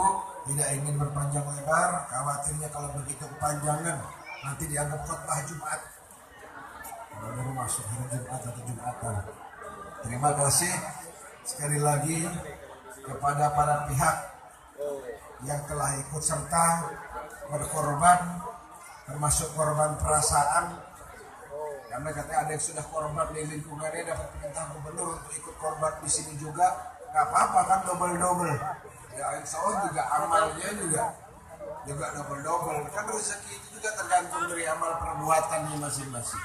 Ibu tidak ingin berpanjang lebar, khawatirnya kalau begitu kepanjangan nanti dianggap khotbah Jumat. Kalau baru masuk hari Jumat atau Jumatan. Terima kasih sekali lagi kepada para pihak yang telah ikut serta berkorban, termasuk korban perasaan. Karena katanya ada yang sudah korban di lingkungannya dapat perintah gubernur untuk ikut korban di sini juga, nggak apa-apa kan, double. Ya insya Allah juga amalnya juga double kan, rezeki itu juga tergantung dari amal perbuatannya masing-masing.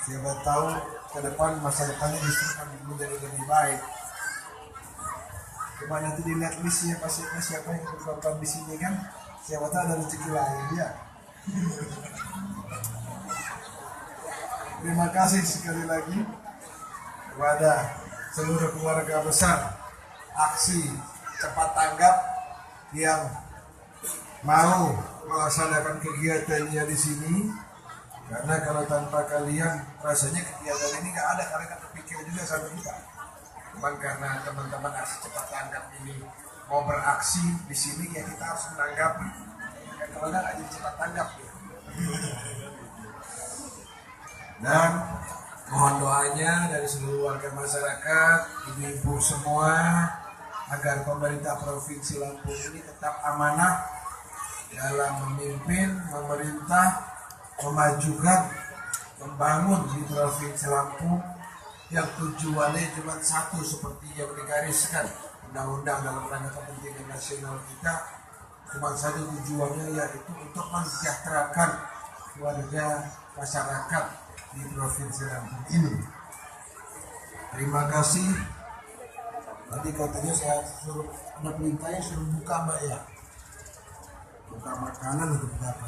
Siapa tahu ke depan masa depannya justru akan menjadi lebih baik. Coba nanti dilihat misinya siapa yang berkorban di sini kan, siapa tahu ada rezeki lain ya. Terima kasih sekali lagi kepada seluruh keluarga besar aksi cepat tanggap yang mau melaksanakan kegiatannya di sini. Karena kalau tanpa kalian rasanya kegiatan ini nggak ada, karena kan terpikir juga sama kita. Cuman karena teman-teman aksi cepat tanggap ini mau beraksi di sini, ya kita harus menanggapi. Kan kalau nggak jadi cepat tanggap ya. Dan mohon doanya dari seluruh warga masyarakat, ibu-ibu semua, agar pemerintah Provinsi Lampung ini tetap amanah dalam memimpin, memerintah, memajukan, membangun di Provinsi Lampung yang tujuannya cuma satu seperti yang digariskan undang-undang dalam rangka kepentingan nasional kita. Cuma satu tujuannya, yaitu untuk mensejahterakan warga masyarakat di Provinsi Lampung ini. Terima kasih. Tadi katanya saya suruh, ada perintahnya suruh buka Mbak ya, buka makanan atau buka apa.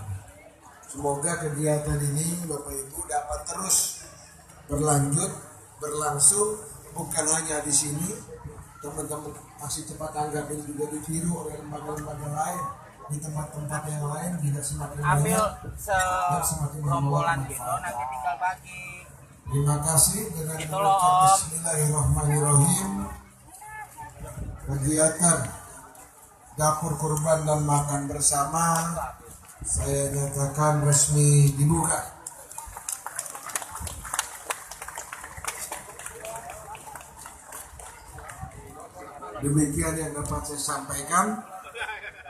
Semoga kegiatan ini Bapak Ibu dapat terus berlangsung, bukan hanya di sini. Teman-teman aksi cepat tanggap ini juga ditiru oleh lembaga-lembaga lain di tempat-tempat yang lain, tidak semakin banyak dan semakin rombolan gitu, nanti tinggal bagi. Terima kasih. Dengan mengucap Bismillahirrahmanirrahim, kegiatan dapur kurban dan makan bersama saya nyatakan resmi dibuka. Demikian yang dapat saya sampaikan.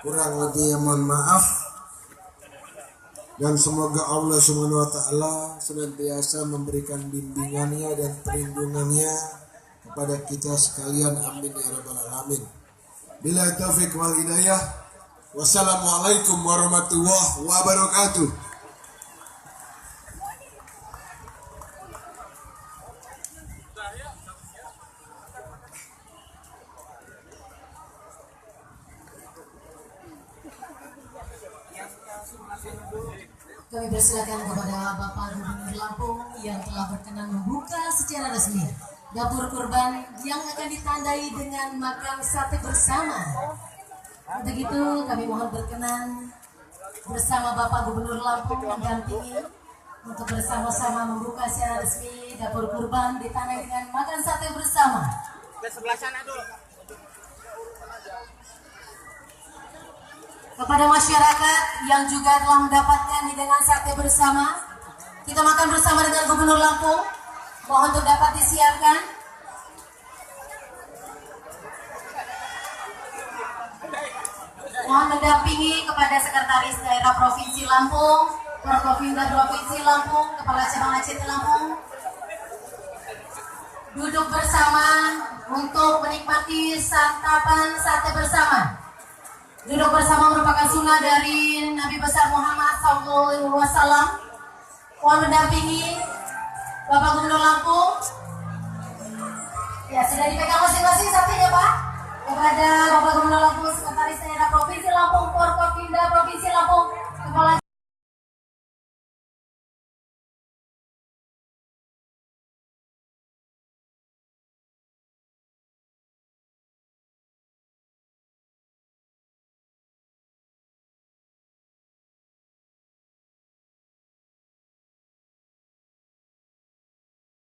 Kurang lebihnya mohon maaf. Dan semoga Allah SWT senantiasa memberikan bimbingannya dan perlindungannya kepada kita sekalian. Amin ya rabbal alamin. Bila taufik wal hidayah. Wassalamualaikum warahmatullahi wabarakatuh. Kami persilakan kepada Bapak Gubernur Lampung yang telah berkenan membuka secara resmi dapur kurban yang akan ditandai dengan makan sate bersama. Untuk itu kami mohon berkenan bersama Bapak Gubernur Lampung mendampingi untuk bersama-sama membuka secara resmi dapur kurban ditandai dengan makan sate bersama. Ke sebelah sana dulu. Kepada masyarakat yang juga telah mendapatkan hidangan sate bersama, kita makan bersama dengan Gubernur Lampung. Mohon untuk dapat disiapkan. Mohon mendampingi kepada Sekretaris Daerah Provinsi Lampung, Forkopimda Provinsi Lampung, Kepala Cabang ACT Lampung. Duduk bersama untuk menikmati santapan sate bersama. Duduk bersama merupakan sunnah dari Nabi besar Muhammad SAW. Mohon mendampingi Bapak Gubernur Lampung. Ya, sudah dipegang masing-masing satenya Pak. Kepada Bapak Gubernur Lampung, Sekretaris Daerah Provinsi Lampung, Forkopimda Provinsi Lampung, Kepala